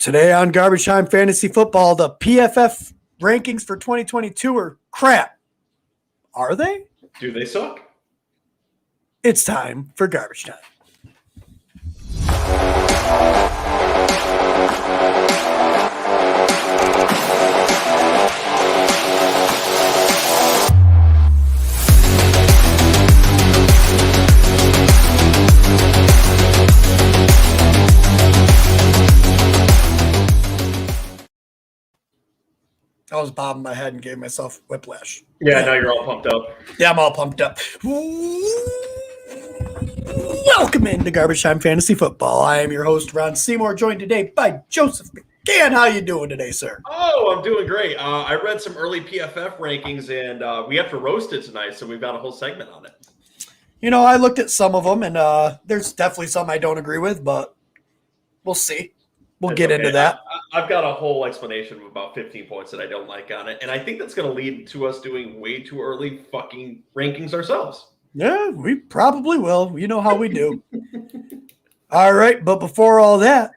Today on Garbage Time Fantasy Football, the PFF rankings for 2022 are crap. Are they? Do they suck? It's time for Garbage Time. I was bobbing my head and gave myself whiplash. Yeah, now you're all pumped up. Yeah, I'm all pumped up. Welcome into Garbage Time Fantasy Football. I am your host, Ron Seymour, joined today by Joseph McCann. How you doing today, sir? Oh, I'm doing great. I read some early PFF rankings, and we have to roast it tonight, so we've got a whole segment on it. You know, I looked at some of them, and there's definitely some I don't agree with, but we'll see. We'll get into that. I've got a whole explanation of about 15 points that I don't like on it, and I think that's going to lead to us doing way too early fucking rankings ourselves. Yeah, we probably will. You know how we do. All right, but before all that,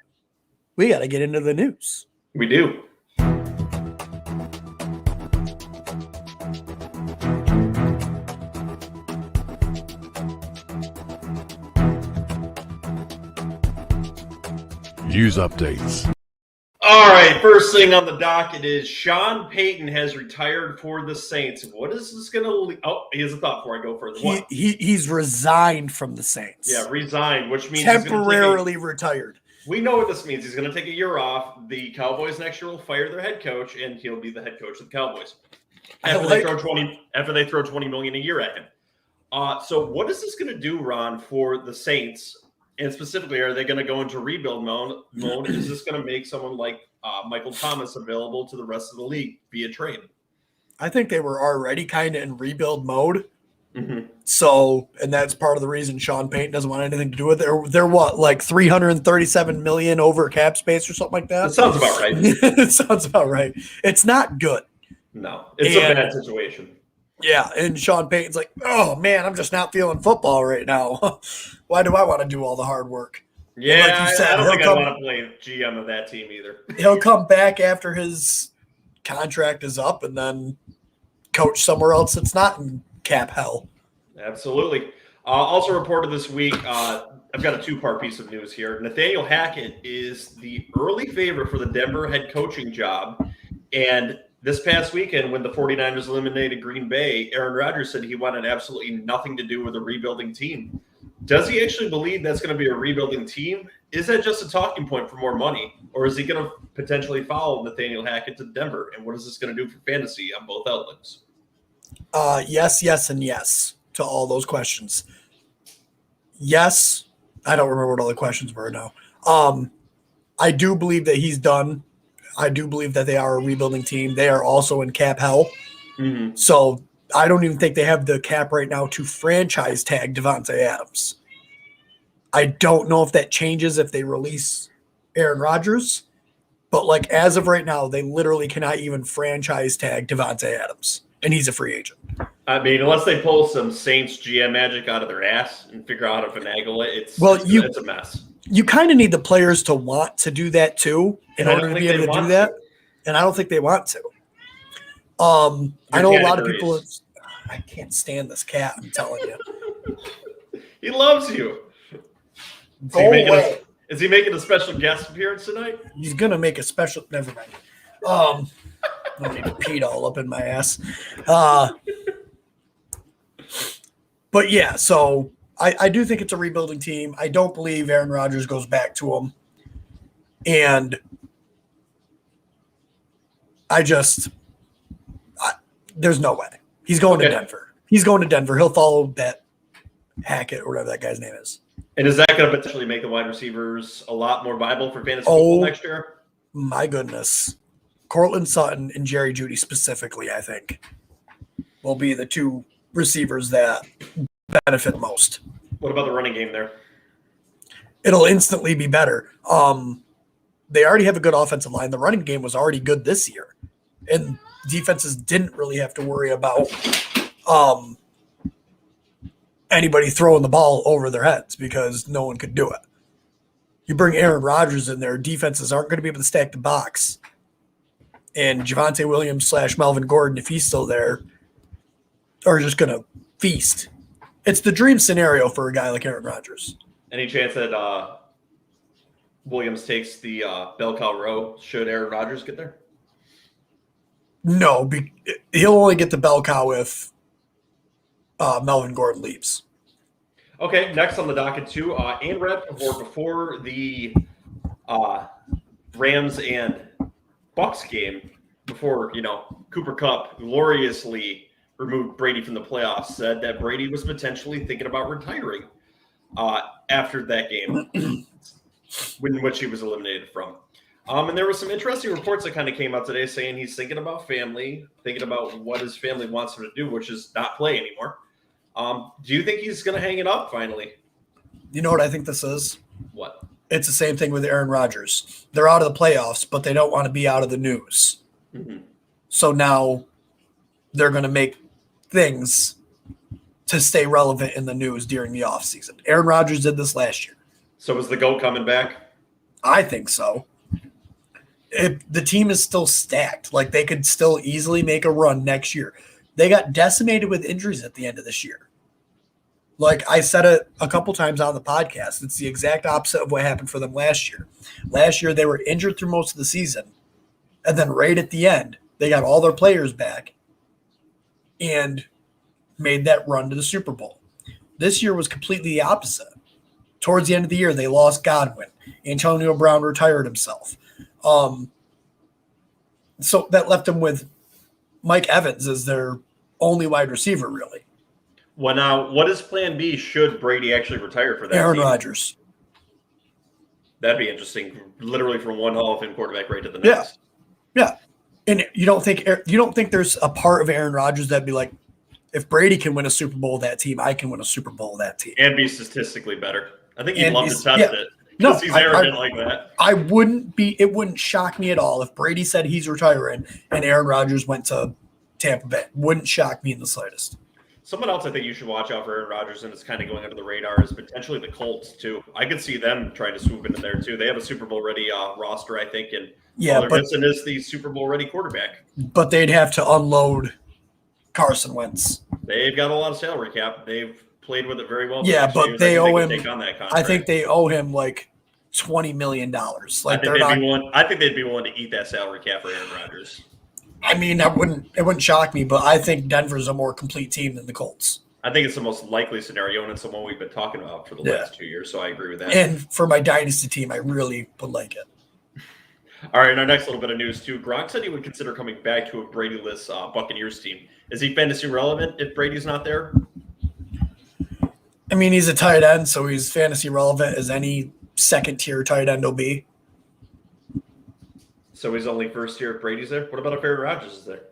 we got to get into the news. We do. News updates. All right, first thing on the docket is Sean Payton has retired for the Saints. What is this going to – oh, he has a thought before I go further. He's resigned from the Saints. Yeah, resigned, which means temporarily retired. We know what this means. He's going to take a year off. The Cowboys next year will fire their head coach, and he'll be the head coach of the Cowboys after they throw $20 million a year at him. So what is this going to do, Ron, for the Saints? And specifically, are they going to go into rebuild mode? Is this going to make someone like Michael Thomas available to the rest of the league via trade? I think they were already kind of in rebuild mode. Mm-hmm. So, and that's part of the reason Sean Payton doesn't want anything to do with it. They're what, like $337 million over cap space or something like that? That sounds about right. It sounds about right. It's not good. No, it's a bad situation. Yeah, and Sean Payton's like, oh, man, I'm just not feeling football right now. Why do I want to do all the hard work? Yeah, like you said, I don't think I want to play GM of that team either. He'll come back after his contract is up and then coach somewhere else that's not in cap hell. Absolutely. Also reported this week, I've got a two-part piece of news here. Nathaniel Hackett is the early favorite for the Denver head coaching job, and this past weekend, when the 49ers eliminated Green Bay, Aaron Rodgers said he wanted absolutely nothing to do with a rebuilding team. Does he actually believe that's going to be a rebuilding team? Is that just a talking point for more money? Or is he going to potentially follow Nathaniel Hackett to Denver? And what is this going to do for fantasy on both outlets? Yes, and yes to all those questions. Yes. I don't remember what all the questions were now. I do believe that he's done. I do believe that they are a rebuilding team. They are also in cap hell. Mm-hmm. So I don't even think they have the cap right now to franchise tag Devonte Adams. I don't know if that changes if they release Aaron Rodgers. But like as of right now, they literally cannot even franchise tag Devonte Adams. And he's a free agent. I mean, unless they pull some Saints GM magic out of their ass and figure out how to finagle it, it's a mess. You kind of need the players to want to do that too in order to be able to do that. And I don't think they want to. I know a lot of people. I can't stand this cat. I'm telling you. He loves you. Go away. Is he making a special guest appearance tonight? He's gonna make a special. Never mind. I need to pee all up in my ass. But yeah, so I do think it's a rebuilding team. I don't believe Aaron Rodgers goes back to them. And there's no way. He's going to Denver. He's going to Denver. He'll follow that Hackett or whatever that guy's name is. And is that going to potentially make the wide receivers a lot more viable for fantasy football next year? My goodness. Cortland Sutton and Jerry Jeudy specifically, I think, will be the two receivers that benefit most. What about the running game there? It'll instantly be better. They already have a good offensive line. The running game was already good this year. And defenses didn't really have to worry about anybody throwing the ball over their heads because no one could do it. You bring Aaron Rodgers in there, defenses aren't going to be able to stack the box. And Devontae Williams / Melvin Gordon, if he's still there, are just going to feast. It's the dream scenario for a guy like Aaron Rodgers. Any chance that Williams takes the bell cow row should Aaron Rodgers get there? No, he'll only get the bell cow if Melvin Gordon leaves. Okay, next on the docket too, and right before the Rams and Bucks game, before Cooper Kupp gloriously removed Brady from the playoffs, said that Brady was potentially thinking about retiring after that game, in which he was eliminated from. And there were some interesting reports that kind of came out today saying he's thinking about family, thinking about what his family wants him to do, which is not play anymore. Do you think he's going to hang it up finally? You know what I think this is? What? It's the same thing with Aaron Rodgers. They're out of the playoffs, but they don't want to be out of the news. Mm-hmm. So now they're going to make things to stay relevant in the news during the offseason. Aaron Rodgers did this last year. So is the GOAT coming back? I think so. The team is still stacked. Like, they could still easily make a run next year. They got decimated with injuries at the end of this year. Like I said it a couple times on the podcast, it's the exact opposite of what happened for them last year. Last year, they were injured through most of the season. And then right at the end, they got all their players back and made that run to the Super Bowl. This year was completely the opposite. Towards the end of the year, they lost Godwin. Antonio Brown retired himself. So that left them with Mike Evans as their only wide receiver, really. Well, now, what is plan B should Brady actually retire for that Aaron team? Rodgers. That'd be interesting, literally from one Hall of Fame quarterback right to the next. Yeah. And you don't think there's a part of Aaron Rodgers that'd be like, if Brady can win a Super Bowl with that team, I can win a Super Bowl with that team. And be statistically better. I think he'd And love to test it. No, Because he's arrogant like that. It wouldn't shock me at all if Brady said he's retiring and Aaron Rodgers went to Tampa Bay. Wouldn't shock me in the slightest. Someone else I think you should watch out for Aaron Rodgers, and it's kind of going under the radar, is potentially the Colts, too. I could see them trying to swoop into there, too. They have a Super Bowl-ready roster, I think, and Mixon is the Super Bowl-ready quarterback. But they'd have to unload Carson Wentz. They've got a lot of salary cap. They've played with it very well. Yeah, but they owe him. Take on that contract. I think they owe him like $20 million. Like I think they'd be willing to eat that salary cap for Aaron Rodgers. I mean, it wouldn't shock me, but I think Denver's a more complete team than the Colts. I think it's the most likely scenario, and it's the one we've been talking about for the last 2 years, so I agree with that. And for my dynasty team, I really would like it. All right, our next little bit of news, too. Gronk said he would consider coming back to a Brady-less Buccaneers team. Is he fantasy relevant if Brady's not there? I mean, he's a tight end, so he's fantasy relevant as any second-tier tight end will be. So he's only first tier if Brady's there? What about if Aaron Rodgers is there?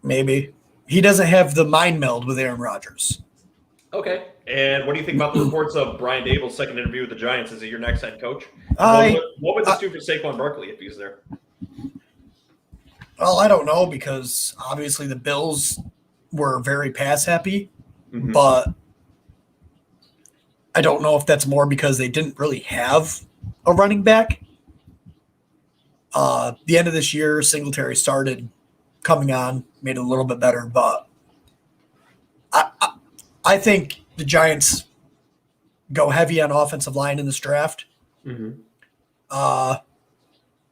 Maybe. He doesn't have the mind meld with Aaron Rodgers. Okay. And what do you think about the reports of Brian Dable's second interview with the Giants? Is he your next head coach? What would this do for Saquon Barkley if he's there? Well, I don't know, because obviously the Bills were very pass happy, Mm-hmm. but I don't know if that's more because they didn't really have a running back. The end of this year, Singletary started coming on, made it a little bit better, but I think the Giants go heavy on offensive line in this draft. Mm-hmm.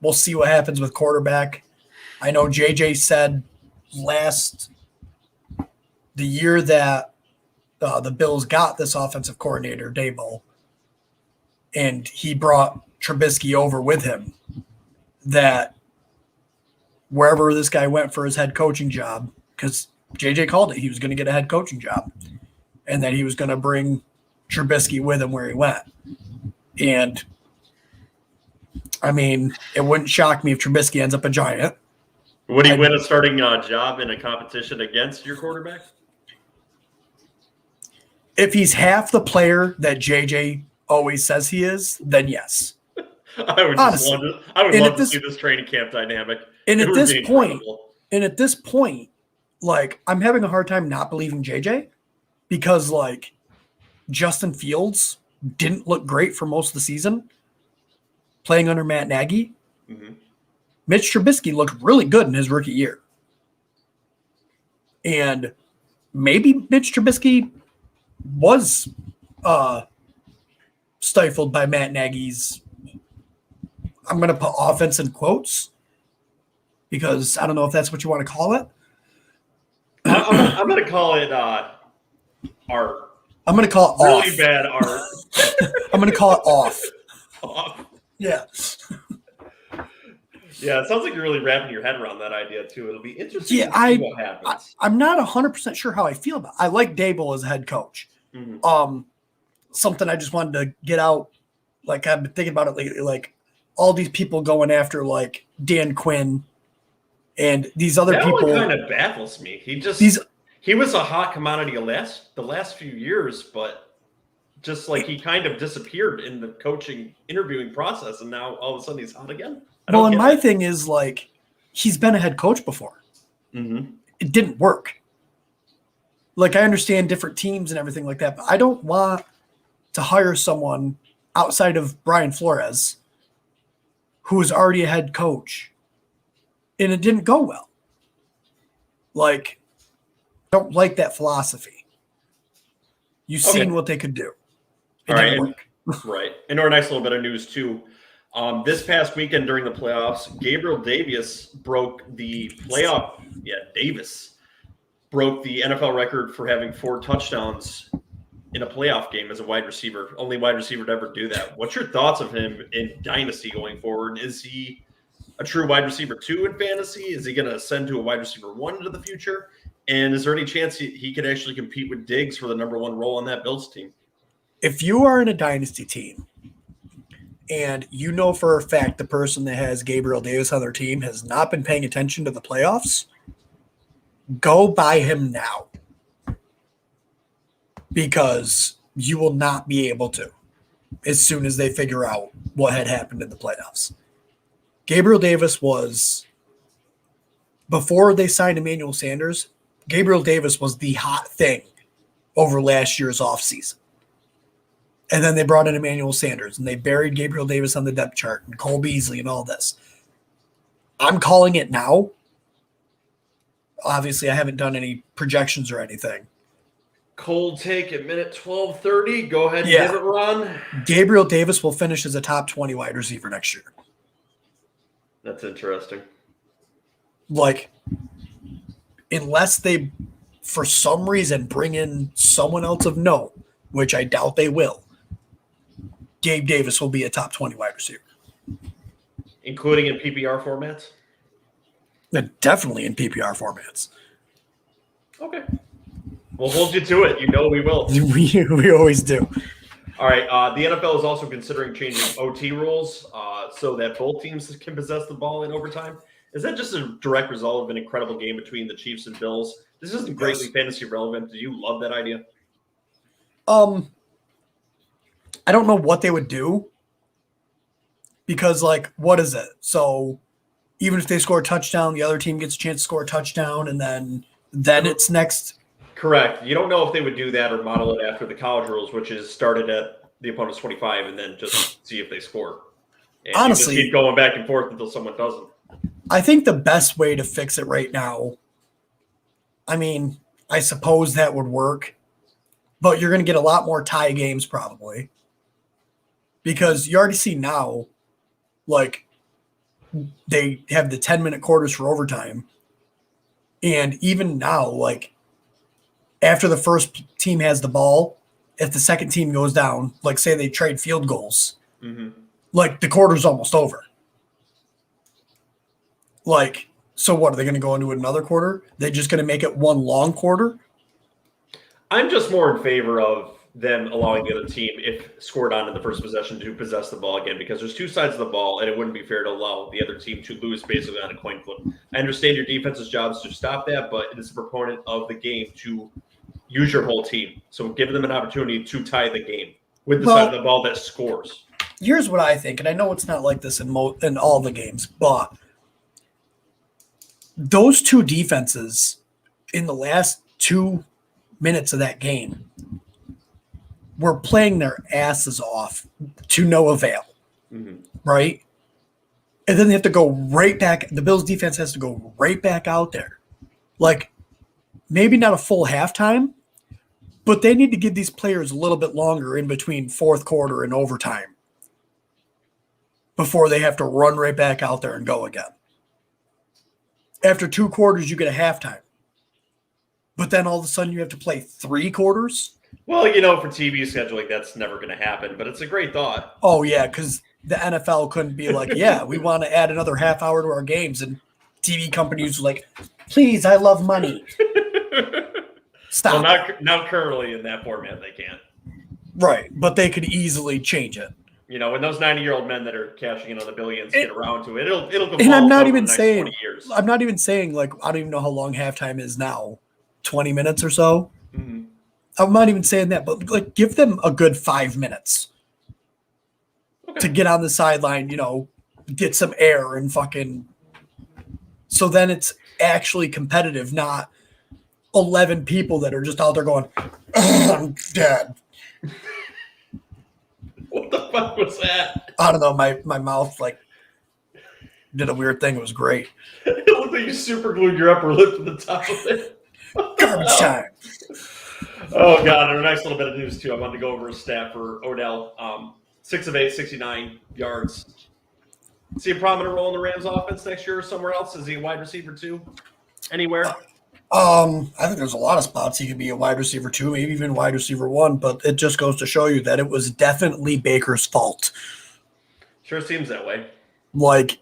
We'll see what happens with quarterback. I know JJ said the year that the Bills got this offensive coordinator, Dable, and he brought Trubisky over with him, that wherever this guy went for his head coaching job, because JJ called it, he was going to get a head coaching job, and that he was going to bring Trubisky with him where he went. And, I mean, it wouldn't shock me if Trubisky ends up a Giant. Would he win a starting job in a competition against your quarterback? If he's half the player that JJ always says he is, then yes. I would love to see this training camp dynamic. And at this point, like, I'm having a hard time not believing JJ, because like Justin Fields didn't look great for most of the season, playing under Matt Nagy. Mm-hmm. Mitch Trubisky looked really good in his rookie year. And maybe Mitch Trubisky was stifled by Matt Nagy's, I'm going to put offense in quotes, because I don't know if that's what you want to call it. I'm going to call it art. I'm going to call it really off. Bad art. I'm going to call it off. Off. Yeah. Yeah, it sounds like you're really wrapping your head around that idea, too. It'll be interesting to see what happens. I'm not 100% sure how I feel about it. I like Dable as a head coach. Mm-hmm. Something I just wanted to get out. Like, I've been thinking about it lately. Like, all these people going after, like, Dan Quinn and these other people. That one kind of baffles me. He was a hot commodity the last few years, but just like he kind of disappeared in the coaching interviewing process, and now all of a sudden he's hot again. Well, and my thing is, like, he's been a head coach before. Mm-hmm. It didn't work. Like, I understand different teams and everything like that, but I don't want to hire someone outside of Brian Flores who is already a head coach, and it didn't go well. Like, I don't like that philosophy. You've seen what they could do. It didn't work. Right. And our nice little bit of news, too. This past weekend during the playoffs, Gabriel Davis broke the Davis broke the NFL record for having 4 touchdowns in a playoff game as a wide receiver. Only wide receiver to ever do that. What's your thoughts of him in Dynasty going forward? Is he a true wide receiver 2 in fantasy? Is he going to ascend to a wide receiver 1 into the future? And is there any chance he could actually compete with Diggs for the number 1 role on that Bills team? If you are in a Dynasty team, and you know for a fact the person that has Gabriel Davis on their team has not been paying attention to the playoffs, go buy him now. Because you will not be able to as soon as they figure out what had happened in the playoffs. Gabriel Davis was, before they signed Emmanuel Sanders, Gabriel Davis was the hot thing over last year's offseason. And then they brought in Emmanuel Sanders, and they buried Gabriel Davis on the depth chart, and Cole Beasley and all this. I'm calling it now. Obviously, I haven't done any projections or anything. Cold take at minute 12:30. Go ahead and give it a run. Gabriel Davis will finish as a top 20 wide receiver next year. That's interesting. Like, unless they, for some reason, bring in someone else of note, which I doubt they will, Gabe Davis will be a top 20 wide receiver. Including in PPR formats? Definitely in PPR formats. Okay. We'll hold you to it. You know we will. We always do. All right. The NFL is also considering changing OT rules so that both teams can possess the ball in overtime. Is that just a direct result of an incredible game between the Chiefs and Bills? This isn't greatly fantasy relevant. Do you love that idea? I don't know what they would do because, like, what is it? So even if they score a touchdown, the other team gets a chance to score a touchdown, and then it's next. Correct. You don't know if they would do that or model it after the college rules, which is started at the opponent's 25 and then just see if they score. And honestly, you just keep going back and forth until someone doesn't. I think the best way to fix it right now, I mean, I suppose that would work, but you're going to get a lot more tie games probably because you already see now, like, they have the 10-minute quarters for overtime. And even now, like, after the first team has the ball, if the second team goes down, like, say they trade field goals, like, the quarter's almost over. Like, so what, are they going to go into another quarter? They're just going to make it one long quarter? I'm just more in favor of them allowing the other team, if scored on in the first possession, to possess the ball again, because there's 2 sides of the ball, and it wouldn't be fair to allow the other team to lose basically on a coin flip. I understand your defense's job is to stop that, but it is a proponent of the game to use your whole team. So give them an opportunity to tie the game with the side of the ball that scores. Here's what I think, and I know it's not like this in all the games, but those 2 defenses in the last 2 minutes of that game were playing their asses off to no avail, right? And then they have to go right back. The Bills defense has to go right back out there. Like, maybe not a full halftime, but they need to give these players a little bit longer in between fourth quarter and overtime before they have to run right back out there and go again. After 2 quarters, you get a halftime. But then all of a sudden you have to play 3 quarters? Well, for TV scheduling, that's never going to happen, but it's a great thought. Oh, yeah, because the NFL couldn't be like, yeah, we want to add another half hour to our games. And TV companies were like, please, I love money. Stop. Well, not currently in that format, they can't. Right, but they could easily change it. When those 90-year-old men that are cashing in on the billions get around to it, it'll go. And I'm not even saying 20 years. I'm not even saying like I don't even know how long halftime is now, 20 minutes or so. Mm-hmm. I'm not even saying that, but like give them a good 5 minutes to get on the sideline, get some air and fucking. So then it's actually competitive, not 11 people that are just out there going, I'm dead. What the fuck was that? I don't know. My mouth like did a weird thing. It was great. It looked like you super glued your upper lip to the top of it. Garbage time. Oh, God. And a nice little bit of news, too. I wanted to go over a stat for Odell. 6 of 8, 69 yards. See a prominent role in the Rams offense next year or somewhere else? Is he a wide receiver, too? Anywhere? I think there's a lot of spots he could be a wide receiver 2, maybe even wide receiver 1, but it just goes to show you that it was definitely Baker's fault. Sure seems that way. Like,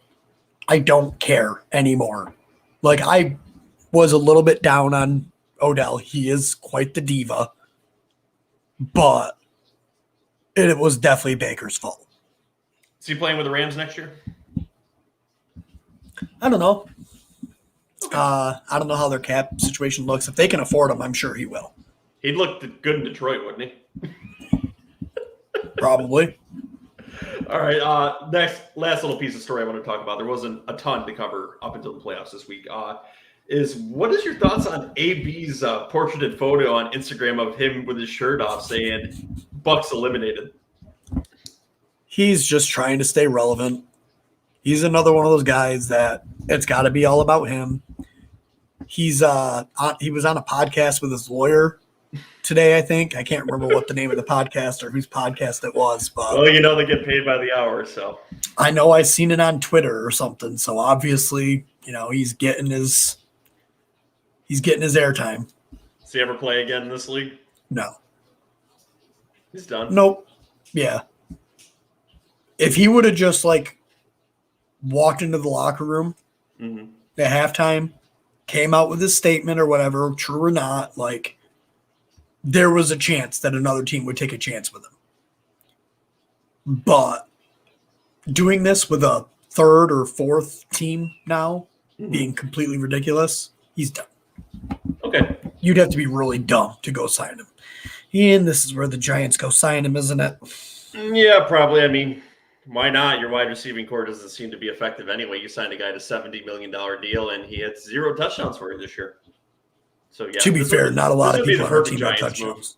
I don't care anymore. Like, I was a little bit down on Odell. He is quite the diva, but it was definitely Baker's fault. Is he playing with the Rams next year? I don't know. I don't know how their cap situation looks. If they can afford him, I'm sure he will. He'd look good in Detroit, wouldn't he? Probably. All right. Last little piece of story I want to talk about. There wasn't a ton to cover up until the playoffs this week. What is your thoughts on AB's portraited photo on Instagram of him with his shirt off saying Bucks eliminated? He's just trying to stay relevant. He's another one of those guys that it's got to be all about him. He was on a podcast with his lawyer today, I think. I can't remember what the name of the podcast or whose podcast it was, but well, they get paid by the hour, so I know I've seen it on Twitter or something. So obviously, he's getting his airtime. Does he ever play again in this league? No. He's done. Nope. Yeah. If he would have just walked into the locker room at halftime, came out with his statement or whatever, true or not, there was a chance that another team would take a chance with him. But doing this with a third or fourth team now being completely ridiculous, he's done. Okay. You'd have to be really dumb to go sign him. And this is where the Giants go sign him, isn't it? Yeah, probably. I mean, why not? Your wide receiving core doesn't seem to be effective anyway. You signed a guy to a $70 million deal, and he had 0 touchdowns for you this year. So, yeah. To be fair, not a lot of people on our team have have touchdowns.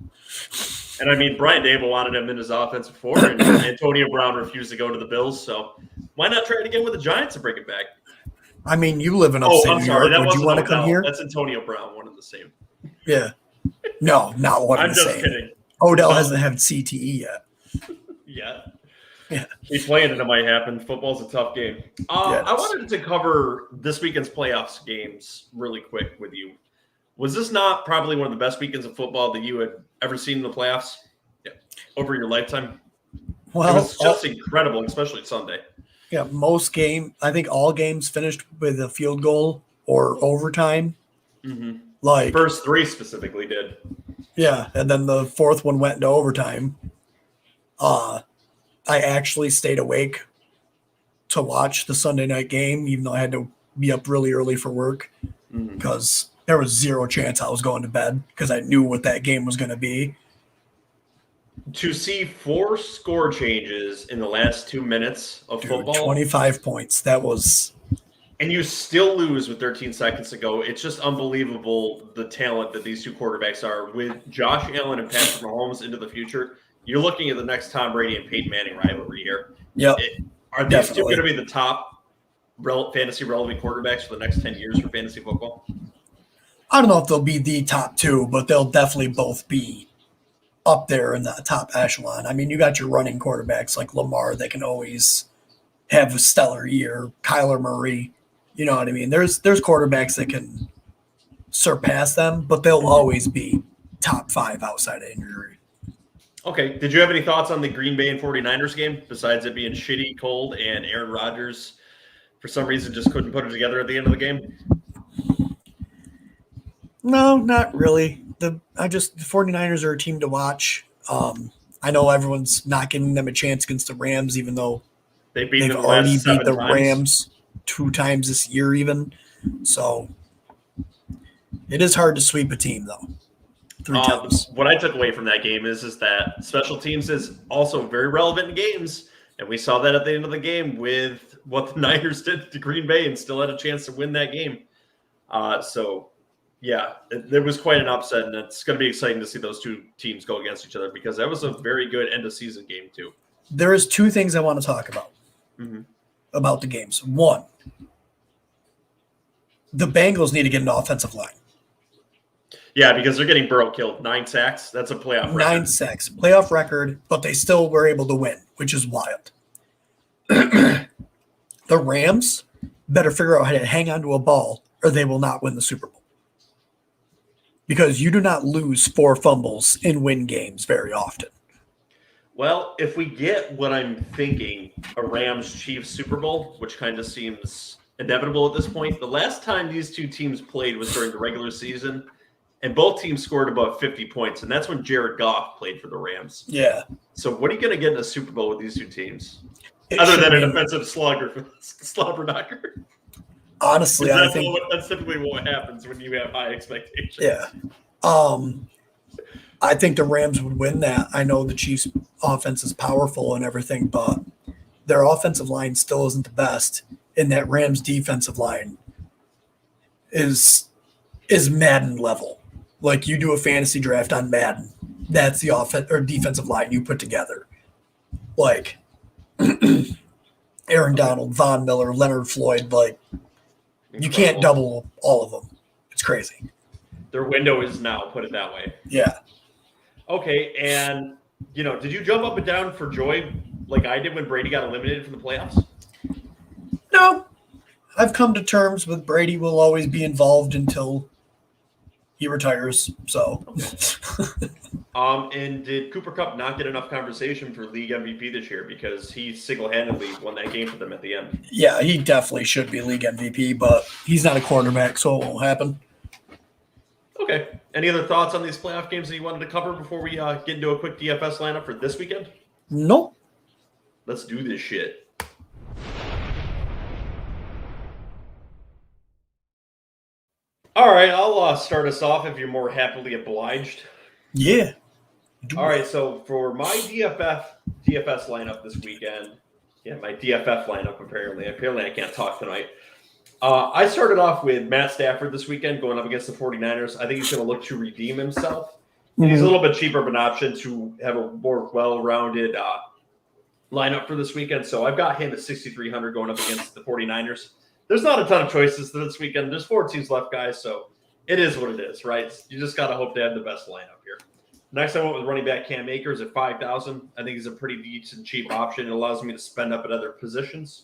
And, I mean, Brian Dable wanted him in his offensive four, and Antonio Brown refused to go to the Bills. So, why not try it again with the Giants to bring it back? I mean, you live in upstate New York. Would you want to come here? That's Antonio Brown, one and the same. Yeah. No, not one and the same. I'm just kidding. Odell hasn't had CTE yet. Yeah. Keep playing and it might happen. Football's a tough game. I wanted to cover this weekend's playoffs games really quick with you. Was this not probably one of the best weekends of football that you had ever seen in the playoffs over your lifetime? Well, it was just incredible, especially Sunday. Yeah, I think all games finished with a field goal or overtime. Mm-hmm. First 3 specifically did. Yeah, and then the 4th one went into overtime. I actually stayed awake to watch the Sunday night game, even though I had to be up really early for work because there was 0 chance I was going to bed because I knew what that game was going to be. To see 4 score changes in the last 2 minutes of football. 25 points. That was... And you still lose with 13 seconds to go. It's just unbelievable the talent that these 2 quarterbacks are. With Josh Allen and Patrick Mahomes into the future, you're looking at the next Tom Brady and Peyton Manning rivalry here. Yep. Are these two going to be the top fantasy relevant quarterbacks for the next 10 years for fantasy football? I don't know if they'll be the top two, but they'll definitely both be up there in the top echelon. I mean, you got your running quarterbacks like Lamar that can always have a stellar year. Kyler Murray, you know what I mean? There's quarterbacks that can surpass them, but they'll always be top 5 outside of injury. Okay. Did you have any thoughts on the Green Bay and 49ers game besides it being shitty, cold, and Aaron Rodgers for some reason just couldn't put it together at the end of the game? No, not really. The 49ers are a team to watch. I know everyone's not giving them a chance against the Rams, even though they've already beat the Rams 2 times this year even. So it is hard to sweep a team, though. 3 times. What I took away from that game is that special teams is also very relevant in games. And we saw that at the end of the game with what the Niners did to Green Bay and still had a chance to win that game. Yeah, it was quite an upset, and it's going to be exciting to see those 2 teams go against each other because that was a very good end-of-season game, too. There is 2 things I want to talk about the games. 1, the Bengals need to get an offensive line. Yeah, because they're getting Burrow killed. 9 sacks. That's a playoff record. 9 sacks. Playoff record, but they still were able to win, which is wild. The Rams better figure out how to hang on to a ball or they will not win the Super Bowl. Because you do not lose 4 fumbles and win games very often. Well, if we get what I'm thinking, a Rams-Chiefs Super Bowl, which kind of seems inevitable at this point, the last time these 2 teams played was during the regular season, and both teams scored above 50 points, and that's when Jared Goff played for the Rams. Yeah. So what are you going to get in a Super Bowl with these 2 teams? Other than an offensive slobber knocker. Honestly, I think that's typically what happens when you have high expectations. Yeah. I think the Rams would win that. I know the Chiefs' offense is powerful and everything, but their offensive line still isn't the best. And that Rams defensive line is Madden level. Like you do a fantasy draft on Madden. That's the offense or defensive line you put together. Like Aaron Donald, Von Miller, Leonard Floyd, like you can't double all of them. It's crazy. Their window is now, put it that way. Yeah. Okay, and, did you jump up and down for joy like I did when Brady got eliminated from the playoffs? No. I've come to terms with Brady will always be involved until he retires, so. And did Cooper Kupp not get enough conversation for league MVP this year because he single-handedly won that game for them at the end? Yeah, he definitely should be league MVP, but he's not a quarterback, so it won't happen. Okay. Any other thoughts on these playoff games that you wanted to cover before we get into a quick DFS lineup for this weekend? Nope. Let's do this shit. All right, I'll start us off if you're more happily obliged. Yeah. All right, so for my DFS lineup this weekend, my DFF lineup apparently I can't talk tonight. I started off with Matt Stafford this weekend going up against the 49ers. I think he's going to look to redeem himself. Mm-hmm. He's a little bit cheaper of an option to have a more well-rounded lineup for this weekend. So I've got him at 6,300 going up against the 49ers. There's not a ton of choices this weekend. There's 4 teams left, guys, so it is what it is, right? You just got to hope they have the best lineup here. Next, I went with running back Cam Akers at 5,000. I think he's a pretty decent, cheap option. It allows me to spend up at other positions.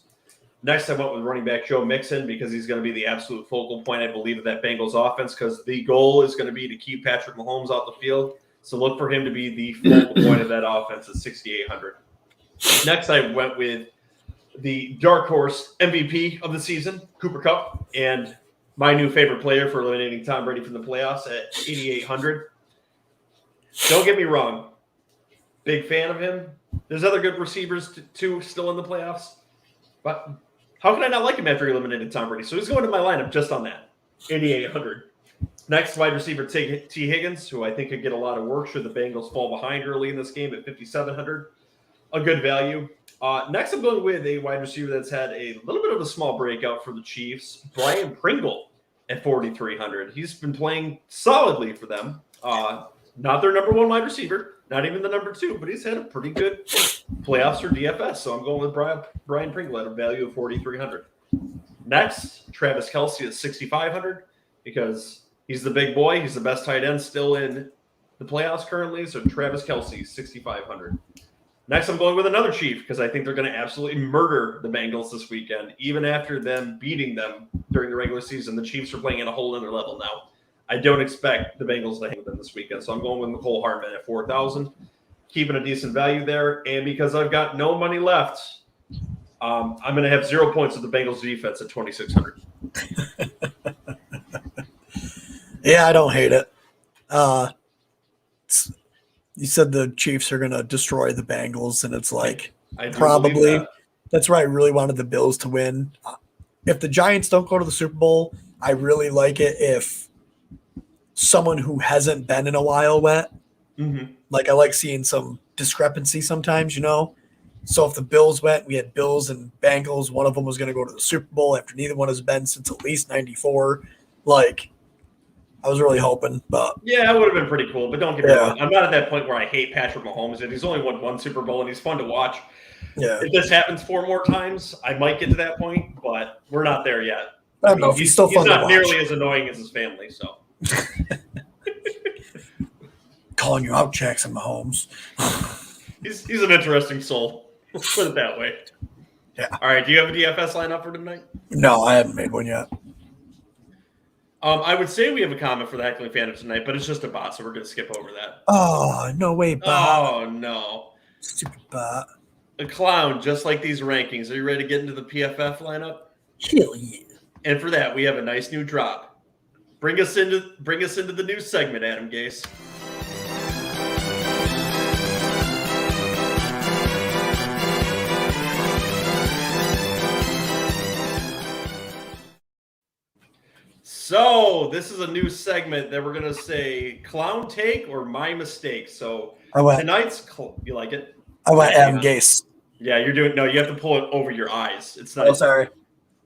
Next, I went with running back Joe Mixon because he's going to be the absolute focal point, I believe, of that Bengals offense because the goal is going to be to keep Patrick Mahomes out the field. So look for him to be the focal point of that offense at 6,800. Next, I went with the dark horse MVP of the season, Cooper Kupp, and my new favorite player for eliminating Tom Brady from the playoffs at 8,800. Don't get me wrong. Big fan of him. There's other good receivers, too, still in the playoffs. But how can I not like him after he eliminated Tom Brady? So he's going to my lineup just on that, 8,800. Next, wide receiver T. Higgins, who I think could get a lot of work should the Bengals fall behind early in this game at 5,700. A good value. Next, I'm going with a wide receiver that's had a little bit of a small breakout for the Chiefs, Brian Pringle at 4,300. He's been playing solidly for them. Not their number one wide receiver, not even the number 2, but he's had a pretty good playoffs or DFS. So I'm going with Brian Pringle at a value of 4,300. Next, Travis Kelce at 6,500 because he's the big boy. He's the best tight end still in the playoffs currently. So Travis Kelce, 6,500. Next, I'm going with another Chief because I think they're going to absolutely murder the Bengals this weekend. Even after them beating them during the regular season, the Chiefs are playing at a whole other level now. I don't expect the Bengals to hang with them this weekend. So I'm going with Mecole Hardman at 4,000, keeping a decent value there. And because I've got no money left, I'm going to have 0 points with the Bengals defense at 2,600. Yeah, I don't hate it. You said the Chiefs are going to destroy the Bengals, and it's like probably that's where I really wanted the Bills to win. If the Giants don't go to the Super Bowl, I really like it if someone who hasn't been in a while went. Mm-hmm. Like I like seeing some discrepancy sometimes, So if the Bills went, we had Bills and Bengals. One of them was going to go to the Super Bowl after neither one has been since at least 94. Like, I was really hoping, but yeah, it would have been pretty cool. But don't get me wrong, I'm not at that point where I hate Patrick Mahomes, and he's only won 1 Super Bowl, and he's fun to watch. Yeah, if this happens 4 more times, I might get to that point, but we're not there yet. I don't know if he's still fun to watch. He's not nearly as annoying as his family, so. Calling you out, Jackson Mahomes. He's an interesting soul. Let's put it that way. Yeah. All right. Do you have a DFS lineup for tonight? No, I haven't made one yet. I would say we have a comment for the Heckling fan of tonight, but it's just a bot, so we're going to skip over that. Oh, no way, bot. Oh, no. Stupid bot. A clown, just like these rankings. Are you ready to get into the PFF lineup? Hell yeah. And for that, we have a nice new drop. Bring us into the new segment, Adam Gase. So this is a new segment that we're going to say clown take or my mistake. So tonight's you like it? I went Adam Gase. Yeah, you're doing no. You have to pull it over your eyes. It's not. Oh, sorry.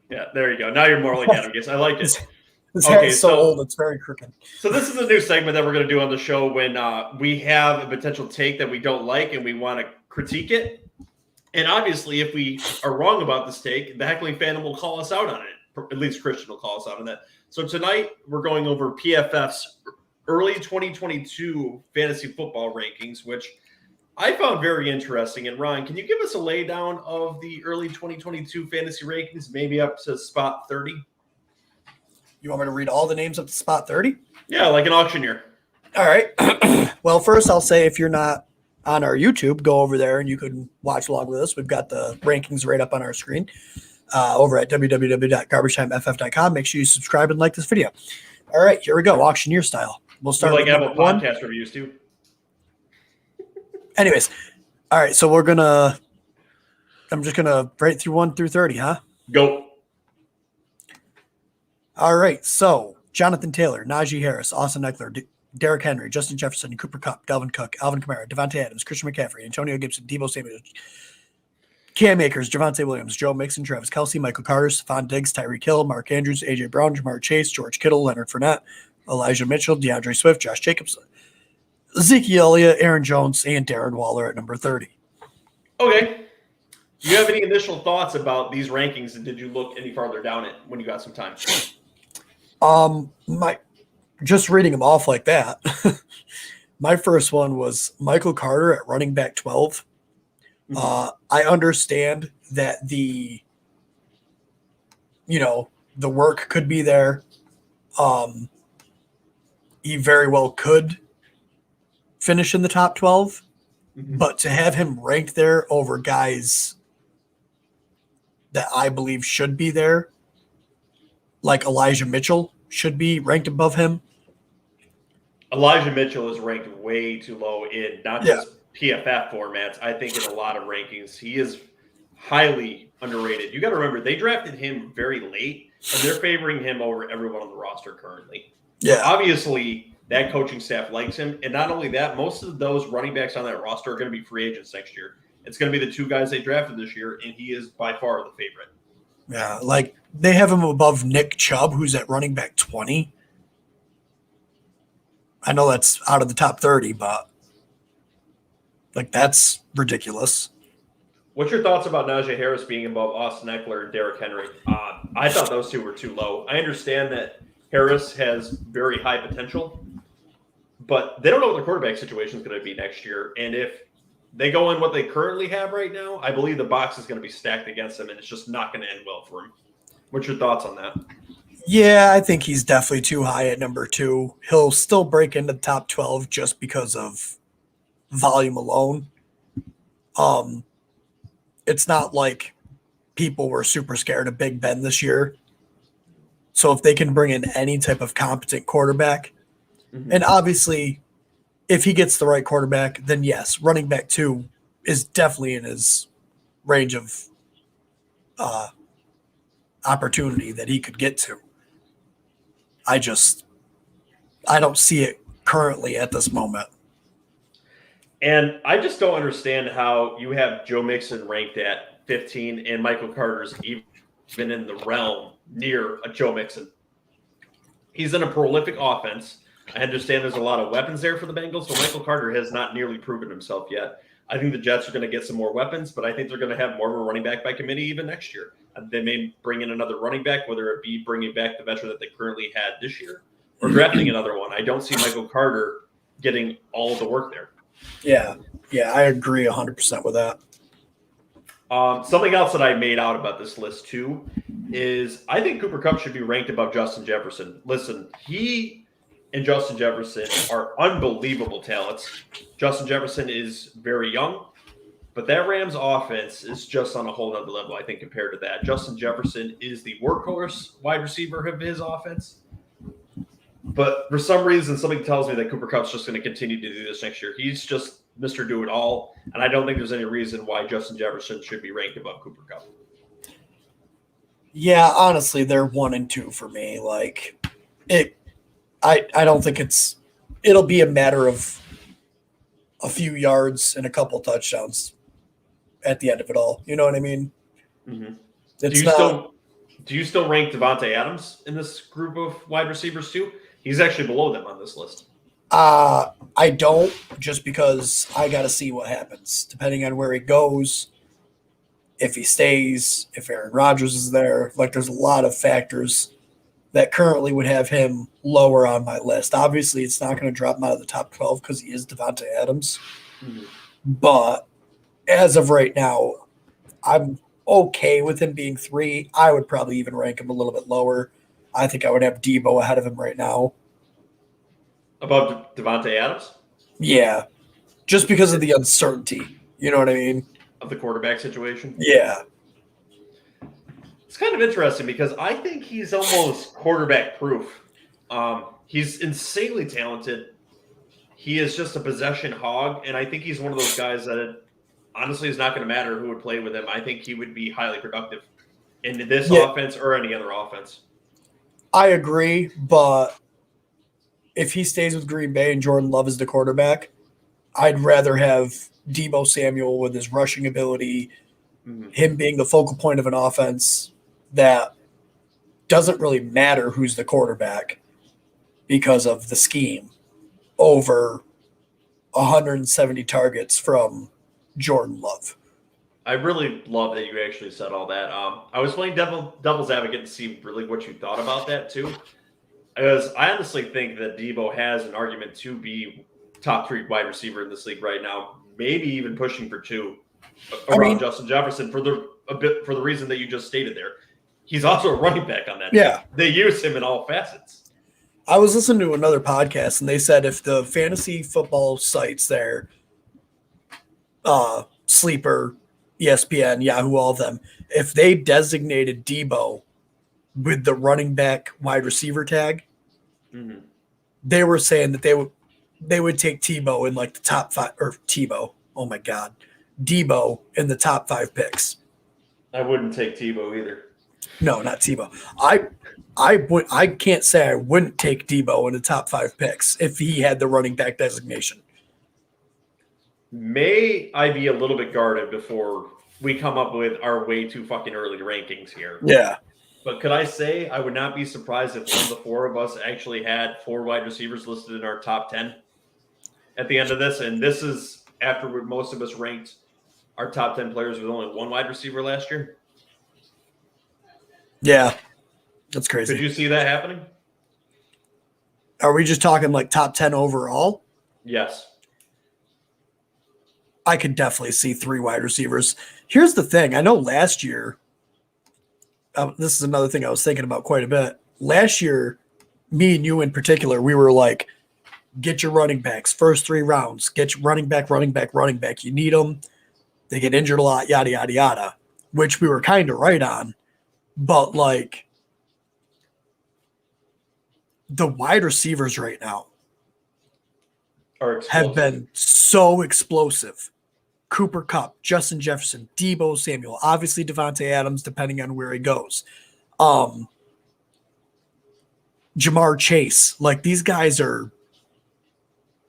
Yeah, there you go. Now you're more like Adam Gase. I like it. This hair is so old; it's very crooked. So this is a new segment that we're going to do on the show when we have a potential take that we don't like and we want to critique it. And obviously, if we are wrong about this take, the Heckling fandom will call us out on it. At least Christian will call us out on that. So tonight we're going over PFF's early 2022 fantasy football rankings, which I found very interesting. And Ron, can you give us a laydown of the early 2022 fantasy rankings, maybe up to spot 30? You want me to read all the names up to spot 30? Yeah, like an auctioneer. All right. Well, first I'll say if you're not on our YouTube, go over there and you can watch along with us. We've got the rankings right up on our screen. Over at www.garbagetimef.com. Make sure you subscribe and like this video. All right, here we go, auctioneer style. We'll start with Apple one. Podcast reviews too. Anyways, all right, so I'm just gonna write through 1 through 30, huh? Go. All right, so Jonathan Taylor, Najee Harris, Austin Eckler, Derrick Henry, Justin Jefferson, Cooper Kupp, Dalvin Cook, Alvin Kamara, Devontae Adams, Christian McCaffrey, Antonio Gibson, Deebo Samuel, Cam Akers, Devontae Williams, Joe Mixon, Travis Kelce, Michael Carter, Stephon Diggs, Tyreek Hill, Mark Andrews, A.J. Brown, Jamar Chase, George Kittle, Leonard Fournette, Elijah Mitchell, DeAndre Swift, Josh Jacobs, Ezekiel Elliott, Aaron Jones, and Darren Waller at number 30. Okay. Do you have any initial thoughts about these rankings, and did you look any farther down it when you got some time? Just reading them off like that, my first one was Michael Carter at running back 12. I understand that the work could be there. He very well could finish in the top 12, but to have him ranked there over guys that I believe should be there, like Elijah Mitchell should be ranked above him. Elijah Mitchell is ranked way too low in not just PFF formats. I think in a lot of rankings, he is highly underrated. You got to remember, they drafted him very late, and they're favoring him over everyone on the roster currently. Yeah. So obviously, that coaching staff likes him. And not only that, most of those running backs on that roster are going to be free agents next year. It's going to be the 2 guys they drafted this year, and he is by far the favorite. Yeah, like they have him above Nick Chubb, who's at running back 20. I know that's out of the top 30, but Like, that's ridiculous. What's your thoughts about Najee Harris being above Austin Eckler and Derrick Henry? I thought those two were too low. I understand that Harris has very high potential, but they don't know what their quarterback situation is going to be next year. And if they go in what they currently have right now, I believe the box is going to be stacked against them, and it's just not going to end well for him. What's your thoughts on that? Yeah, I think he's definitely too high at number 2. He'll still break into the top 12 just because of volume alone. It's not like people were super scared of Big Ben this year. So if they can bring in any type of competent quarterback, and obviously if he gets the right quarterback, then yes, running back 2 is definitely in his range of opportunity that he could get to. I don't see it currently at this moment. And I just don't understand how you have Joe Mixon ranked at 15 and Michael Carter's even in the realm near a Joe Mixon. He's in a prolific offense. I understand there's a lot of weapons there for the Bengals, so Michael Carter has not nearly proven himself yet. I think the Jets are going to get some more weapons, but I think they're going to have more of a running back by committee even next year. They may bring in another running back, whether it be bringing back the veteran that they currently had this year or drafting another one. I don't see Michael Carter getting all of the work there. Yeah, I agree 100% with that. Something else that I made out about this list too is I think Cooper Kupp should be ranked above Justin Jefferson. Listen, he and Justin Jefferson are unbelievable talents. Justin Jefferson is very young, but that Rams offense is just on a whole nother level, I think, compared to that. Justin Jefferson is the workhorse wide receiver of his offense. But for some reason, something tells me that Cooper Kupp's just going to continue to do this next year. He's just Mr. Do-It-All, and I don't think there's any reason why Justin Jefferson should be ranked above Cooper Kupp. Yeah, honestly, they're 1 and 2 for me. Like, I don't think it'll be a matter of a few yards and a couple touchdowns at the end of it all. You know what I mean? Mm-hmm. Do you still rank Devonte Adams in this group of wide receivers too? He's actually below them on this list. I don't, just because I got to see what happens depending on where he goes. If he stays, if Aaron Rodgers is there, like there's a lot of factors that currently would have him lower on my list. Obviously, it's not going to drop him out of the top 12 because he is Devonte Adams. Mm-hmm. But as of right now, I'm okay with him being 3. I would probably even rank him a little bit lower. I think I would have Deebo ahead of him right now. Above Devonte Adams? Yeah. Just because of the uncertainty. You know what I mean? Of the quarterback situation? Yeah. It's kind of interesting because I think he's almost quarterback proof. He's insanely talented. He is just a possession hog, and I think he's one of those guys that honestly is not going to matter who would play with him. I think he would be highly productive in this offense or any other offense. I agree, but if he stays with Green Bay and Jordan Love is the quarterback, I'd rather have Deebo Samuel with his rushing ability, him being the focal point of an offense that doesn't really matter who's the quarterback because of the scheme, over 170 targets from Jordan Love. I really love that you actually said all that. I was playing devil's advocate to see really what you thought about that too. Because I honestly think that Deebo has an argument to be top 3 wide receiver in this league right now, maybe even pushing for 2 around Justin Jefferson for the reason that you just stated there. He's also a running back on that team. They use him in all facets. I was listening to another podcast, and they said if the fantasy football sites there, Sleeper, ESPN, Yahoo, all of them, if they designated Deebo with the running back wide receiver tag, they were saying that they would take Tebow in like the top 5, or Tebow. Oh my God, Deebo in the top 5 picks. I wouldn't take Tebow either. No, not Tebow. I can't say I wouldn't take Deebo in the top 5 picks if he had the running back designation. May I be a little bit guarded before we come up with our way too fucking early rankings here? Yeah. But could I say I would not be surprised if one of the 4 of us actually had 4 wide receivers listed in our top 10 at the end of this? And this is after most of us ranked our top 10 players with only one wide receiver last year? Yeah, that's crazy. Could you see that happening? Are we just talking like top 10 overall? Yes. I could definitely see 3 wide receivers. Here's the thing. I know last year, this is another thing I was thinking about quite a bit. Last year, me and you in particular, we were like, get your running backs, first 3 rounds. Get your running back. You need them. They get injured a lot, yada, yada, yada, which we were kind of right on. But, like, the wide receivers right now have been so explosive. Cooper Kupp, Justin Jefferson, Deebo Samuel, obviously Devonte Adams, depending on where he goes. Jamar Chase. Like, these guys are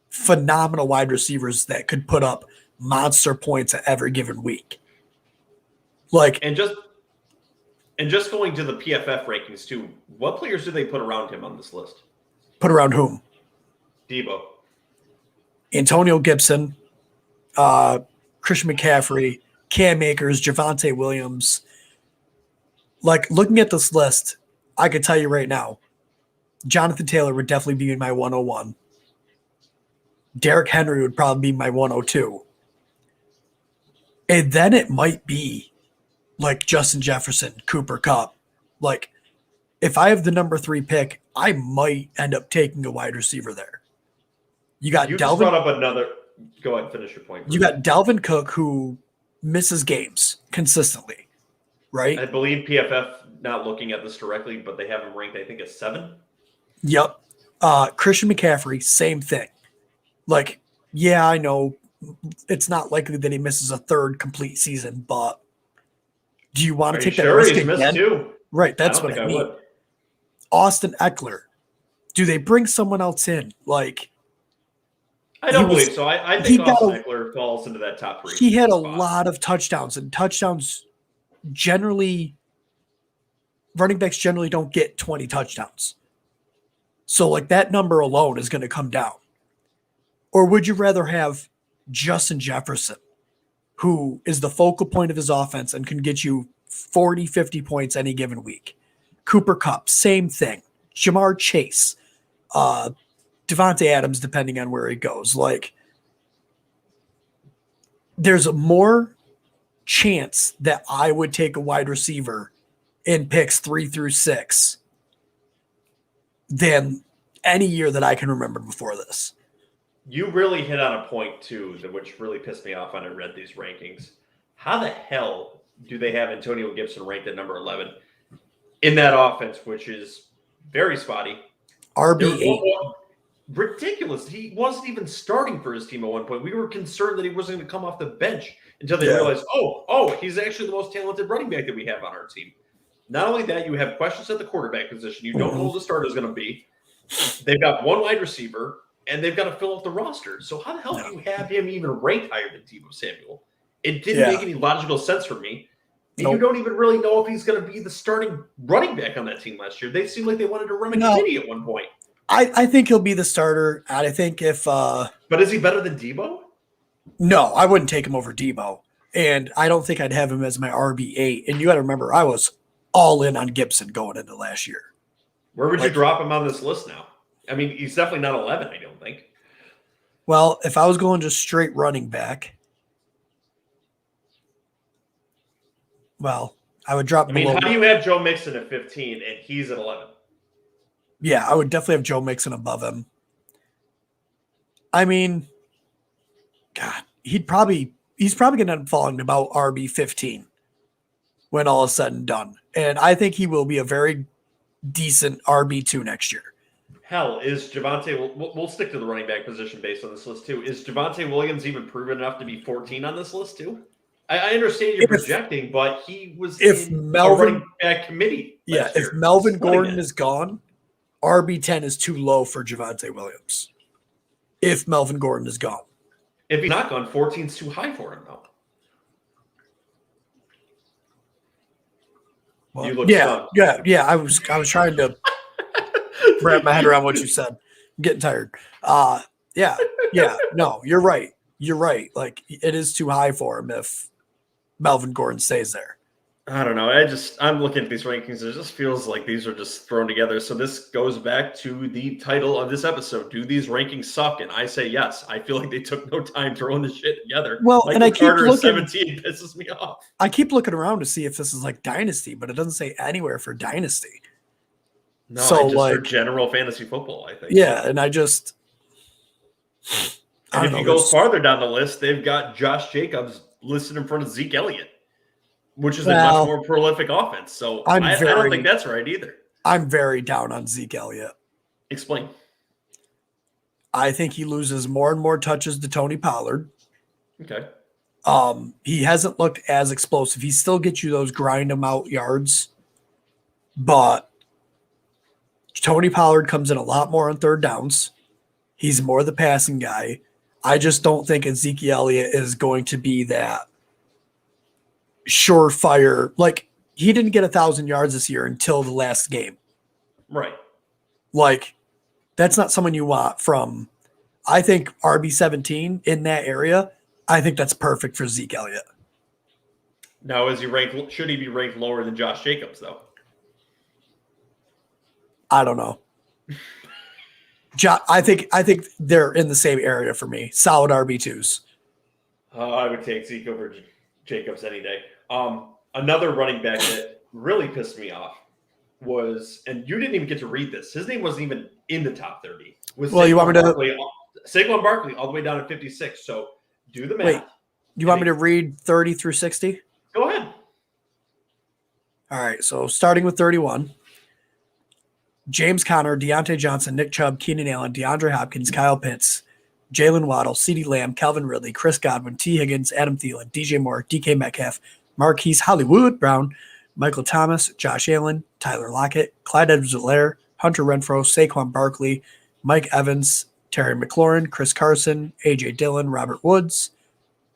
phenomenal wide receivers that could put up monster points at every given week. Like, and just going to the PFF rankings too, what players do they put around him on this list? Put around whom? Deebo. Antonio Gibson, Christian McCaffrey, Cam Akers, Devontae Williams. Like, looking at this list, I could tell you right now, Jonathan Taylor would definitely be my 101. Derrick Henry would probably be my 102. And then it might be like Justin Jefferson, Cooper Kupp. Like, if I have the number 3 pick, I might end up taking a wide receiver there. You got You Delvin. just brought up another. Go ahead, finish your point. You got Dalvin Cook, who misses games consistently, right? I believe PFF, not looking at this directly, but they have him ranked, I think, as 7. Yep. Christian McCaffrey, same thing. Like, yeah, I know it's not likely that he misses a 3rd complete season, but do you want to take that risk he's missed again? 2? Right, that's what I mean. would. Austin Eckler. Do they bring someone else in? Like, I don't believe so. I think Austin Eckler falls into that top 3. He had a lot of touchdowns, and touchdowns generally, running backs generally don't get 20 touchdowns. So, like, that number alone is going to come down. Or would you rather have Justin Jefferson, who is the focal point of his offense and can get you 40, 50 points any given week? Cooper Kupp, same thing. Jamar Chase, Devonte Adams, depending on where he goes. Like, there's a more chance that I would take a wide receiver in picks 3 through 6 than any year that I can remember before this. You really hit on a point, too, which really pissed me off when I read these rankings. How the hell do they have Antonio Gibson ranked at number 11 in that offense, which is very spotty? RB8. Ridiculous. He wasn't even starting for his team at one point. We were concerned that he wasn't going to come off the bench until they realized, oh, he's actually the most talented running back that we have on our team. Not only that, you have questions at the quarterback position. You don't know who the starter is going to be. They've got one wide receiver, and they've got to fill out the roster. So how the hell do you have him even ranked higher than Deebo Samuel? It didn't make any logical sense for me. And you don't even really know if he's going to be the starting running back on that team last year. They seemed like they wanted to run a committee at one point. I think he'll be the starter. And I think if but is he better than Deebo? No, I wouldn't take him over Deebo. And I don't think I'd have him as my RB8. And you got to remember, I was all in on Gibson going into last year. Where would you drop him on this list now? I mean, he's definitely not 11, I don't think. Well, if I was going just straight running back, I would drop. I mean, how do you have Joe Mixon at 15 and he's at 11? Yeah, I would definitely have Joe Mixon above him. I mean, God, he's probably going to end up falling to about RB15 when all is said and done. And I think he will be a very decent RB2 next year. Hell, is Devontae, we'll stick to the running back position based on this list too. Is Devontae Williams even proven enough to be 14 on this list too? I understand you're projecting, but he was in a running back committee. Yeah, if Melvin Gordon is gone, RB10 is too low for Devontae Williams. If Melvin Gordon is gone. If he's not gone, 14 is too high for him though. Well, yeah. I was trying to wrap my head around what you said. I'm getting tired. No, you're right. you're right. Like, it is too high for him if Melvin Gordon stays there. I don't know. I'm looking at these rankings. It just feels like these are just thrown together. So this goes back to the title of this episode. Do these rankings suck? And I say yes. I feel like they took no time throwing this shit together. Well, Michael and I keep Carter looking. 17 pisses me off. I keep looking around to see if this is like Dynasty, but it doesn't say anywhere for Dynasty. No, so just like for general fantasy football, I think. Yeah, and I just. And if you go farther down the list, they've got Josh Jacobs listed in front of Zeke Elliott, which is a much more prolific offense. So I don't think that's right either. I'm very down on Zeke Elliott. Explain. I think he loses more and more touches to Tony Pollard. Okay. He hasn't looked as explosive. He still gets you those grind him out yards, but Tony Pollard comes in a lot more on third downs. He's more the passing guy. I just don't think Ezekiel Elliott is going to be that surefire. Like, he didn't get 1,000 yards this year until the last game. Right. Like, that's not someone you want from, I think, RB17 in that area. I think that's perfect for Zeke Elliott. Now, should he be ranked lower than Josh Jacobs, though? I don't know. I think they're in the same area for me. Solid RB2s. I would take Zeke over Jacobs any day. Another running back that really pissed me off was, and you didn't even get to read this. His name wasn't even in the top 30. You want me to Saquon Barkley all the way down to 56. So do the math. Wait, you want me to read 30 through 60? Go ahead. All right. So starting with 31. James Conner, Deontay Johnson, Nick Chubb, Keenan Allen, DeAndre Hopkins, Kyle Pitts, Jalen Waddle, CeeDee Lamb, Calvin Ridley, Chris Godwin, T. Higgins, Adam Thielen, DJ Moore, DK Metcalf, Marquise Hollywood Brown, Michael Thomas, Josh Allen, Tyler Lockett, Clyde Edwards-Helaire, Hunter Renfrow, Saquon Barkley, Mike Evans, Terry McLaurin, Chris Carson, A.J. Dillon, Robert Woods,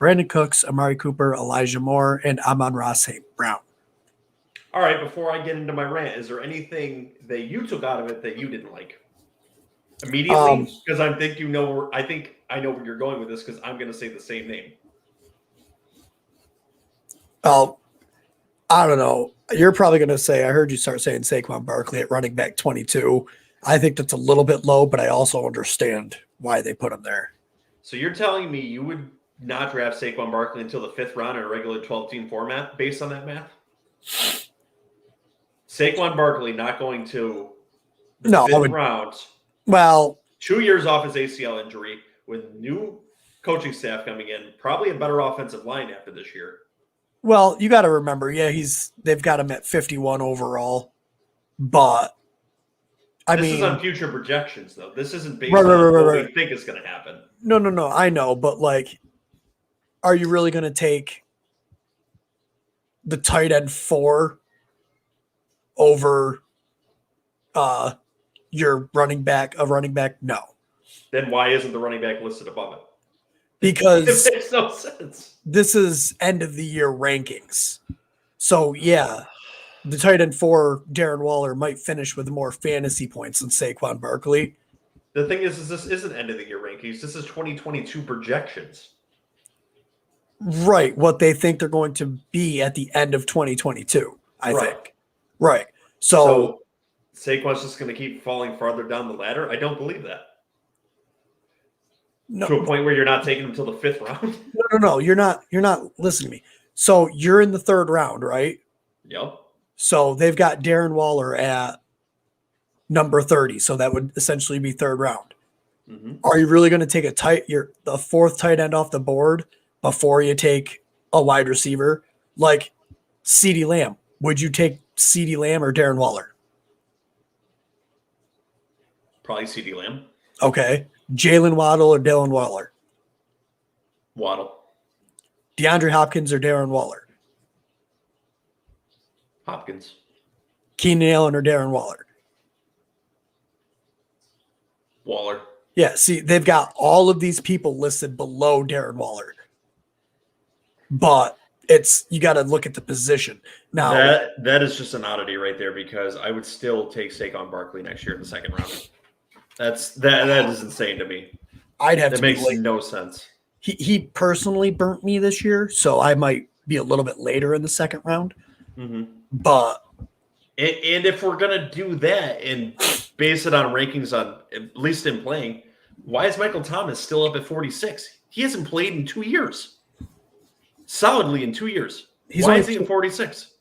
Brandon Cooks, Amari Cooper, Elijah Moore, and Amon-Ra St. Brown. All right, before I get into my rant, is there anything that you took out of it that you didn't like? Immediately? Because I think I know where you're going with this because I'm going to say the same name. Well, I don't know. You're probably going to say, I heard you start saying Saquon Barkley at running back 22. I think that's a little bit low, but I also understand why they put him there. So you're telling me you would not draft Saquon Barkley until the 5th round in a regular 12-team format based on that math? Saquon Barkley not going to the 5th round. Well, 2 years off his ACL injury with new coaching staff coming in, probably a better offensive line after this year. Well, you got to remember, they've got him at 51 overall, but this is on future projections, though. This isn't based on what we think is going to happen. No, I know, but like, are you really going to take the tight end 4 over your running back? No. Then why isn't the running back listed above it? Because it makes no sense. This is end of the year rankings. So yeah, the tight end 4, Darren Waller, might finish with more fantasy points than Saquon Barkley. The thing is this isn't end of the year rankings. This is 2022 projections. Right. What they think they're going to be at the end of 2022, I think. Right. So Saquon's just going to keep falling farther down the ladder? I don't believe that. No, to a point where you're not taking him until the 5th round? No. You're not listening to me. So you're in the 3rd round, right? Yep. So they've got Darren Waller at number 30. So that would essentially be 3rd round. Mm-hmm. Are you really going to take the 4th tight end off the board before you take a wide receiver like CeeDee Lamb? Would you take CeeDee Lamb or Darren Waller? Probably CeeDee Lamb. Okay. Jalen Waddle or Dylan Waller? Waddle. DeAndre Hopkins or Darren Waller? Hopkins. Keenan Allen or Darren Waller? Waller. Yeah, see, they've got all of these people listed below Darren Waller. But you got to look at the position. Now that is just an oddity right there because I would still take Saquon Barkley next year in the 2nd round. That is insane to me. I'd have that to makes be no sense. he personally burnt me this year, so I might be a little bit later in the second round. Mm-hmm. But and if we're gonna do that and base it on rankings on at least in playing, why is Michael Thomas still up at 46? He hasn't played in 2 years. Solidly in 2 years. Why is he at 46?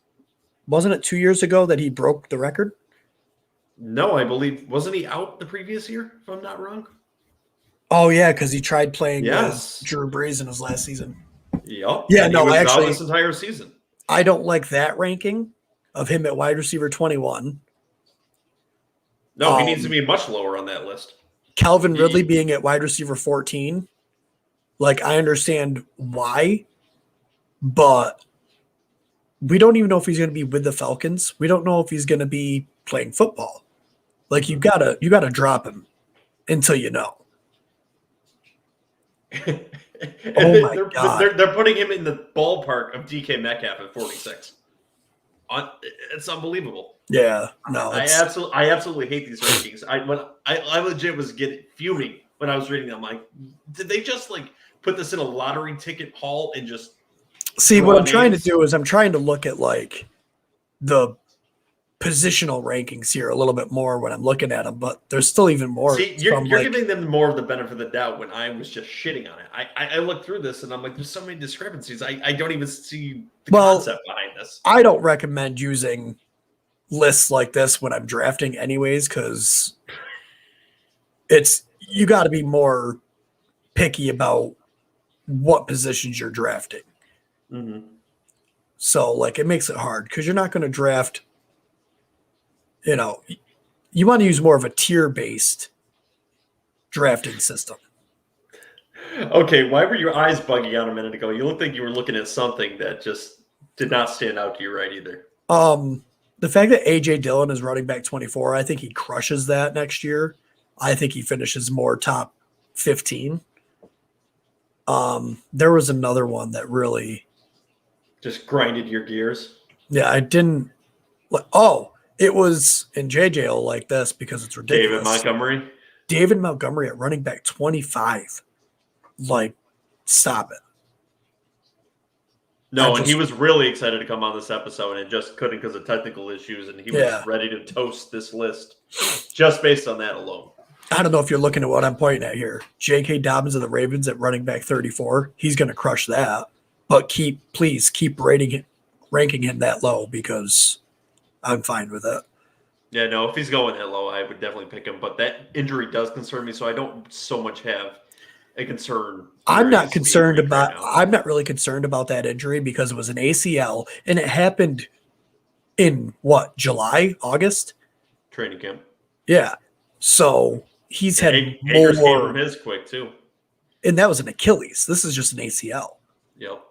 Wasn't it 2 years ago that he broke the record? No, I believe wasn't he out the previous year, if I'm not wrong? Oh yeah, because he tried playing Yes. with Drew Brees in his last season. Yep. Yeah, and no, he was actually, out this entire season. I don't like that ranking of him at wide receiver 21. No, he needs to be much lower on that list. Calvin Ridley being at wide receiver 14. Like, I understand why, but we don't even know if he's going to be with the Falcons. We don't know if he's going to be playing football. Like, you gotta drop him until you know. They're putting him in the ballpark of DK Metcalf at 46. It's unbelievable. Yeah, no, I absolutely hate these rankings. I legit was fuming when I was reading them. Like, did they just like put this in a lottery ticket haul and just see what I'm trying to do is I'm trying to look at like the positional rankings here a little bit more when I'm looking at them, but there's still even more. See, you're giving them more of the benefit of the doubt when I was just shitting on it. I looked through this and I'm like, there's so many discrepancies. I don't even see the concept behind this. I don't recommend using lists like this when I'm drafting anyways, because you got to be more picky about what positions you're drafting. Mm-hmm. So like it makes it hard because you're not going to draft, you want to use more of a tier-based drafting system. Okay, why were your eyes buggy out a minute ago? You looked like you were looking at something that just did not stand out to you right either. The fact that A.J. Dillon is running back 24, I think he crushes that next year. I think he finishes more top 15. There was another one that really just grinded your gears. Yeah, I didn't. It was in JJ will like this because it's ridiculous. David Montgomery at running back 25. Like, stop it. No, and he was really excited to come on this episode and just couldn't because of technical issues, and he was ready to toast this list just based on that alone. I don't know if you're looking at what I'm pointing at here. J.K. Dobbins of the Ravens at running back 34. He's going to crush that, but please keep ranking him that low because I'm fine with it. Yeah, no, if he's going that low, I would definitely pick him, but that injury does concern me, so I don't so much have a concern. I'm not really concerned about that injury because it was an ACL and it happened in July, August? Training camp. Yeah. So he's had Akers came from his quick too. And that was an Achilles. This is just an ACL. Yep.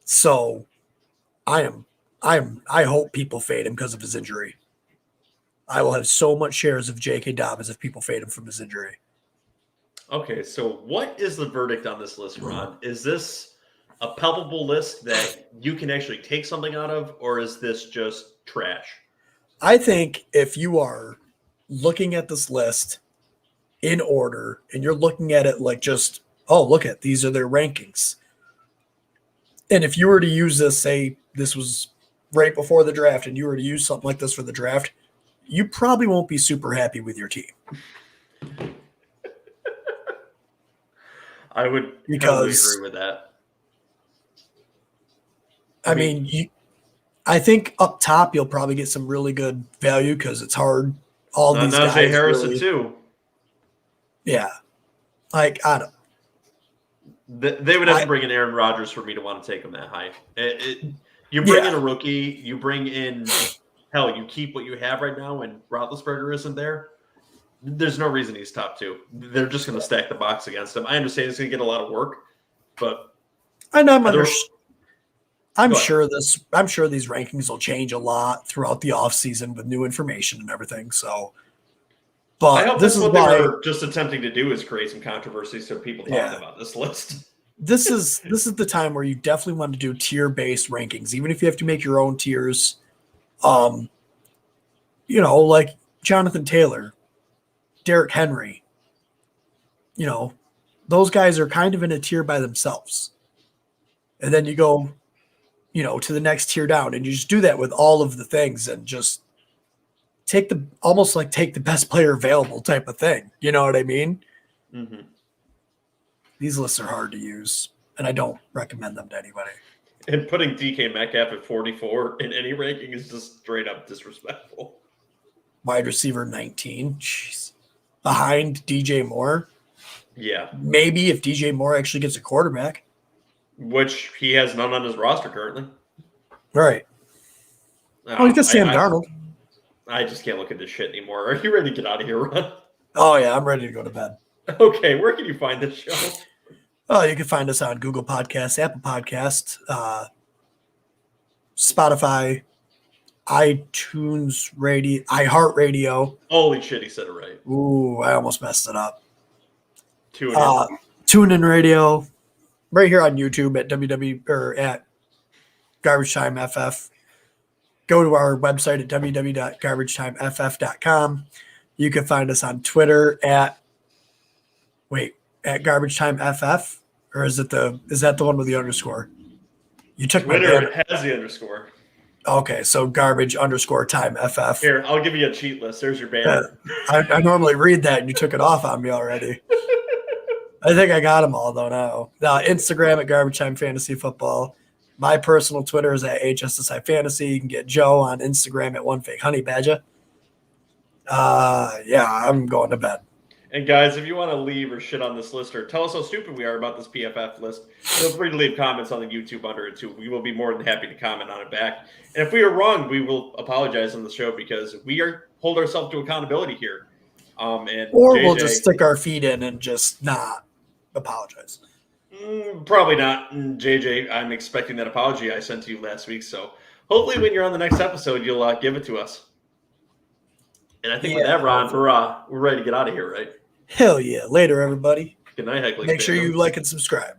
So I hope people fade him because of his injury. I will have so much shares of J.K. Dobbins if people fade him from his injury. Okay, so what is the verdict on this list, Ron? Is this a palpable list that you can actually take something out of, or is this just trash? I think if you are looking at this list in order and you're looking at it like just, these are their rankings. And if you were to use this, say this was right before the draft and you were to use something like this for the draft, you probably won't be super happy with your team. I would totally agree with that. I think up top you'll probably get some really good value because it's hard. All these guys. Najee Harrison too. Yeah, like I don't. They would have to bring in Aaron Rodgers for me to want to take him that high. You bring in a rookie. You bring in you keep what you have right now, and Roethlisberger isn't there. There's no reason he's top two. They're just going to stack the box against him. I understand he's going to get a lot of work, but I'm sure these rankings will change a lot throughout the offseason with new information and everything. So, but I hope this is what they were just attempting to do is create some controversy so people talk about this list. This is the time where you definitely want to do tier-based rankings, even if you have to make your own tiers. Like Jonathan Taylor, Derrick Henry, those guys are kind of in a tier by themselves. And then you go, to the next tier down, and you just do that with all of the things and just take the best player available type of thing. You know what I mean? Mm-hmm. These lists are hard to use, and I don't recommend them to anybody. And putting DK Metcalf at 44 in any ranking is just straight up disrespectful. Wide receiver 19. Jeez. Behind DJ Moore. Yeah. Maybe if DJ Moore actually gets a quarterback. Which he has none on his roster currently. Right. He's got Sam Darnold. I just can't look at this shit anymore. Are you ready to get out of here, Ron? Oh, yeah, I'm ready to go to bed. Okay, where can you find this show? Oh, you can find us on Google Podcasts, Apple Podcasts, Spotify, iTunes Radio, Iheartradio. Holy shit, he said it right. Ooh, I almost messed it up. Tunein Radio, right here on YouTube at Garbage Time FF. Go to our website at www.garbagetimeff.com. You can find us on Twitter at Garbage Time FF, or is that the one with the underscore? You took Twitter has the underscore. Okay, so garbage_time FF. Here, I'll give you a cheat list. There's your banner. I normally read that, and you took it off on me already. I think I got them all though now. Instagram at Garbage Time Fantasy Football. My personal Twitter is at HSSI Fantasy. You can get Joe on Instagram at OneFakeHoneyBadger. I'm going to bed. And guys, if you want to leave or shit on this list or tell us how stupid we are about this PFF list, feel free to leave comments on the YouTube under it too. We will be more than happy to comment on it back. And if we are wrong, we will apologize on the show because we hold ourselves to accountability here. Or we'll just stick our feet in and just not apologize. Probably not. JJ, I'm expecting that apology I sent to you last week. So hopefully when you're on the next episode, you'll give it to us. And I think with that, Ron, we're ready to get out of here, right? Hell yeah. Later, everybody. Good night, Heckling. Make sure you like and subscribe.